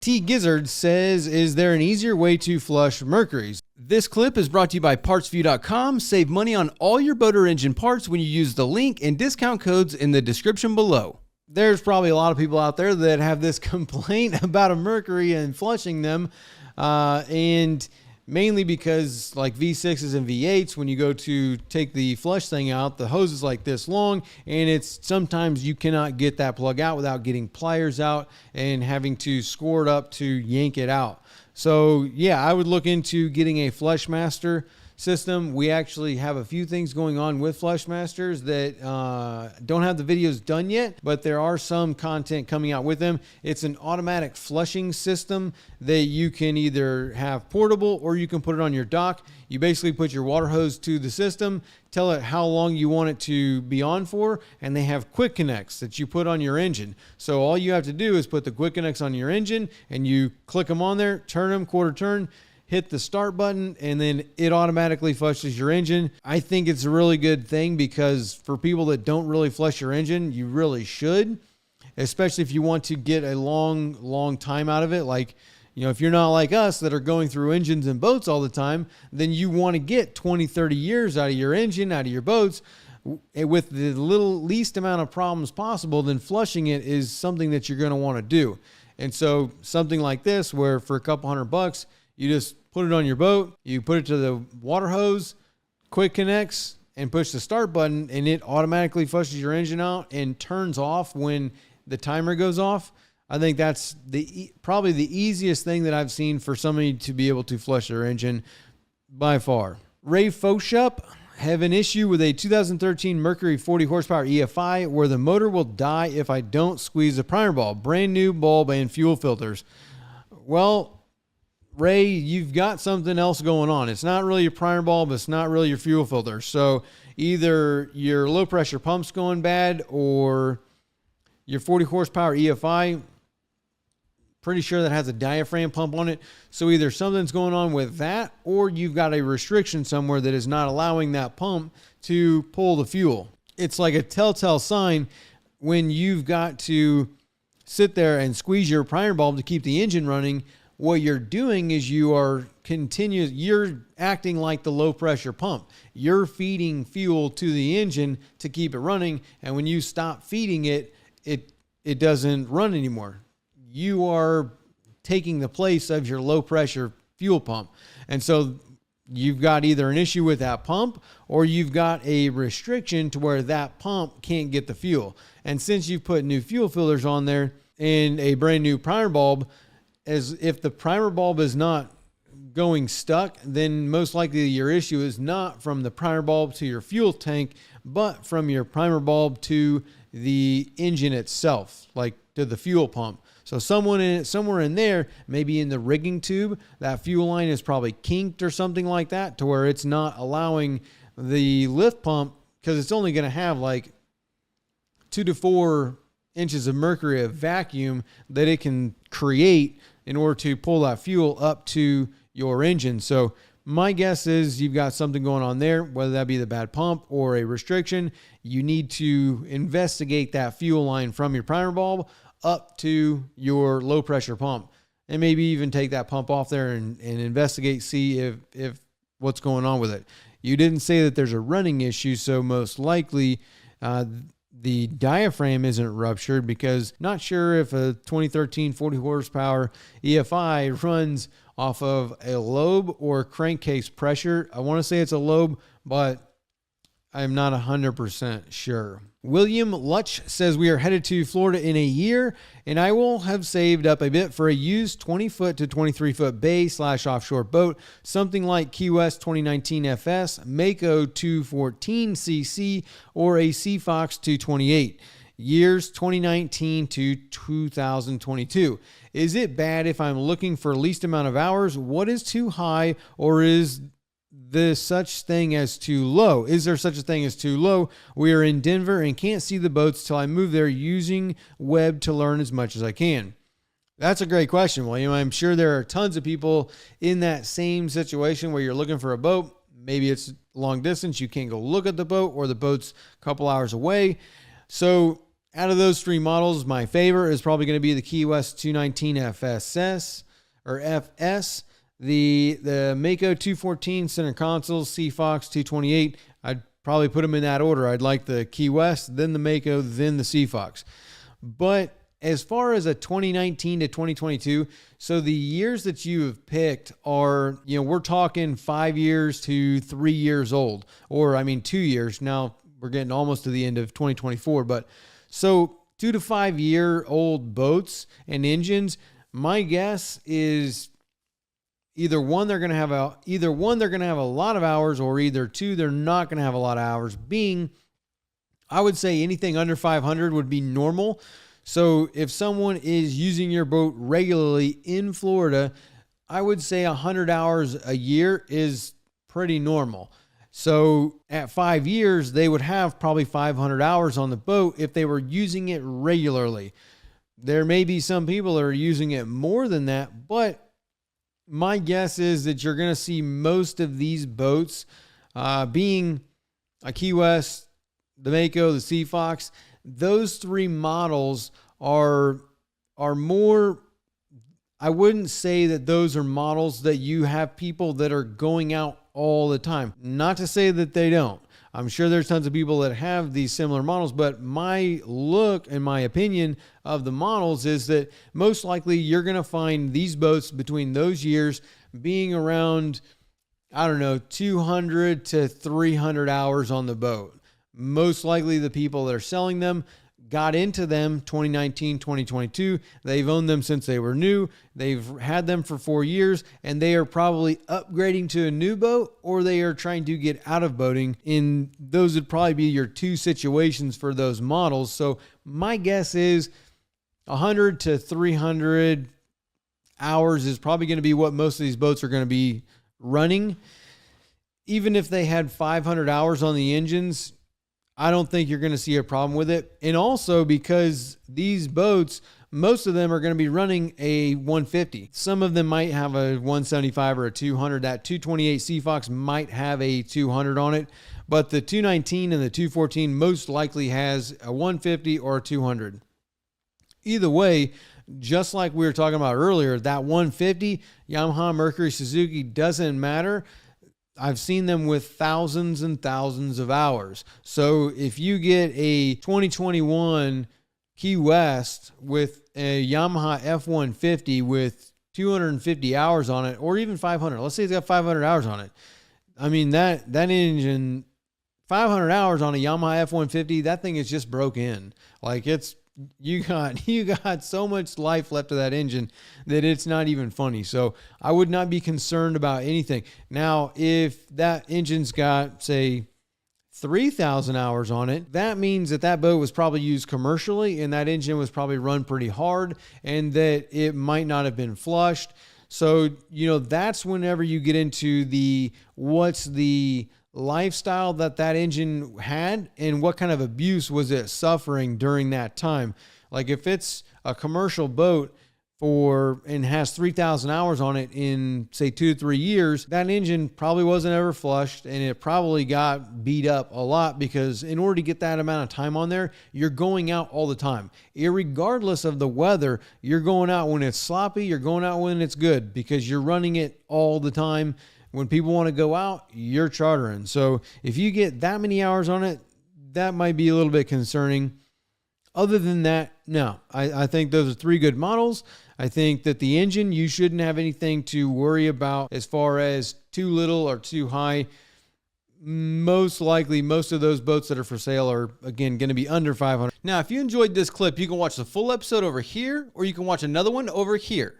T Gizzard says, is there an easier way to flush Mercuries? This clip is brought to you by PartsView.com. Save money on all your boat or engine parts when you use the link and discount codes in the description below. There's probably a lot of people out there that have this complaint about a Mercury and flushing them, and mainly because like V6s and V8s, when you go to take the flush thing out, the hose is like this long, and it's sometimes you cannot get that plug out without getting pliers out and having to score it up to yank it out. So yeah, I would look into getting a Flushmaster system. We actually have a few things going on with Flushmasters that don't have the videos done yet, but there are some content coming out with them. It's an automatic flushing system that you can either have portable or you can put it on your dock. You basically put your water hose to the system, tell it how long you want it to be on for, and they have quick connects that you put on your engine. So all you have to do is put the quick connects on your engine and you click them on there, turn them quarter turn, hit the start button, and then it automatically flushes your engine. I think it's a really good thing because for people that don't really flush your engine, you really should, especially if you want to get a long time out of it. Like, you know, if you're not like us that are going through engines and boats all the time, then you want to get 20, 30 years out of your engine, out of your boats, with the least amount of problems possible. Then flushing it is something that you're going to want to do. And so something like this, where for a couple $100, you just put it on your boat, you put it to the water hose, quick connects, and push the start button, and it automatically flushes your engine out and turns off when the timer goes off. I think that's probably the easiest thing that I've seen for somebody to be able to flush their engine by far. Ray Foshup, have an issue with a 2013 Mercury 40 horsepower EFI where the motor will die if I don't squeeze the primer bulb, brand new bulb and fuel filters. Well, Ray, you've got something else going on. It's not really your primer bulb. It's not really your fuel filter. So either your low pressure pump's going bad or your 40 horsepower EFI, pretty sure that has a diaphragm pump on it. So either something's going on with that or you've got a restriction somewhere that is not allowing that pump to pull the fuel. It's like a telltale sign when you've got to sit there and squeeze your primer bulb to keep the engine running. What you're doing is you're acting like the low pressure pump. You're feeding fuel to the engine to keep it running. And when you stop feeding it, it doesn't run anymore. You are taking the place of your low pressure fuel pump. And so you've got either an issue with that pump or you've got a restriction to where that pump can't get the fuel. And since you've put new fuel filters on there and a brand new primer bulb, as if the primer bulb is not going stuck, then most likely your issue is not from the primer bulb to your fuel tank, but from your primer bulb to the engine itself, like to the fuel pump. So somewhere in there, maybe in the rigging tube, that fuel line is probably kinked or something like that to where it's not allowing the lift pump, because it's only going to have like 2 to 4 inches of mercury of vacuum that it can create in order to pull that fuel up to your engine. So my guess is you've got something going on there, whether that be the bad pump or a restriction. You need to investigate that fuel line from your primer bulb up to your low pressure pump, and maybe even take that pump off there and investigate, see if what's going on with it. You didn't say that there's a running issue, so most likely the diaphragm isn't ruptured, because not sure if a 2013 40 horsepower EFI runs off of a lobe or crankcase pressure. I want to say it's a lobe, but I'm not 100% sure. William Lutch says we are headed to Florida in a year, and I will have saved up a bit for a used 20-foot to 23-foot bay/offshore boat, something like Key West 2019 FS, Mako 214cc, or a Sea Fox 228. Years 2019 to 2022. Is it bad if I'm looking for least amount of hours? What is too high, or is there such thing as too low? Is there such a thing as too low? We are in Denver and can't see the boats till I move there, using web to learn as much as I can. That's a great question, William. I'm sure there are tons of people in that same situation where you're looking for a boat. Maybe it's long distance. You can't go look at the boat, or the boat's a couple hours away. So Out of those three models, my favorite is probably going to be the Key West 219 FSS or FS, the Mako 214 center console, Seafox 228. I'd probably put them in that order. I'd like the Key West, then the Mako, then the Seafox. But as far as a 2019 to 2022, so the years that you have picked are, we're talking 5 years to 3 years old, or 2 years. Now we're getting almost to the end of 2024, but so 2 to 5 year old boats and engines, my guess is either one, they're going to have a lot of hours, or either two, they're not going to have a lot of hours. Being, I would say anything under 500 would be normal. So if someone is using your boat regularly in Florida, I would say 100 hours a year is pretty normal. So at 5 years, they would have probably 500 hours on the boat if they were using it regularly. There may be some people that are using it more than that, but my guess is that you're going to see most of these boats being a Key West, the Mako, the Seafox. Those three models are more, I wouldn't say that those are models that you have people that are going out all the time. Not to say that they don't. I'm sure there's tons of people that have these similar models, but my look and my opinion of the models is that most likely you're going to find these boats between those years being around, 200 to 300 hours on the boat. Most likely the people that are selling them got into them 2019, 2022. They've owned them since they were new. They've had them for 4 years, and they are probably upgrading to a new boat, or they are trying to get out of boating. In those would probably be your two situations for those models. So my guess is 100 to 300 hours is probably going to be what most of these boats are going to be running. Even if they had 500 hours on the engines, I don't think you're going to see a problem with it. And also because these boats, most of them are going to be running a 150. Some of them might have a 175 or a 200. That 228 Seafox might have a 200 on it, but the 219 and the 214 most likely has a 150 or a 200. Either way, just like we were talking about earlier, that 150, Yamaha, Mercury, Suzuki, doesn't matter. I've seen them with thousands and thousands of hours. So if you get a 2021 Key West with a Yamaha F-150 with 250 hours on it, or even 500, let's say it's got 500 hours on it. That engine, 500 hours on a Yamaha F-150, that thing is just broke in. Like you got so much life left of that engine that it's not even funny. So I would not be concerned about anything. Now, if that engine's got, say, 3,000 hours on it, that means that boat was probably used commercially, and that engine was probably run pretty hard, and that it might not have been flushed. So, that's whenever you get into what's the lifestyle that engine had, and what kind of abuse was it suffering during that time. Like if it's a commercial boat and has 3,000 hours on it in, say, 2 to 3 years, that engine probably wasn't ever flushed, and it probably got beat up a lot, because in order to get that amount of time on there, you're going out all the time. Irregardless of the weather, you're going out when it's sloppy, you're going out when it's good, because you're running it all the time. When people want to go out, you're chartering. So if you get that many hours on it, that might be a little bit concerning. Other than that, no. I think those are three good models. I think that the engine, you shouldn't have anything to worry about as far as too little or too high. Most likely, most of those boats that are for sale are, again, going to be under 500. Now, if you enjoyed this clip, you can watch the full episode over here, or you can watch another one over here.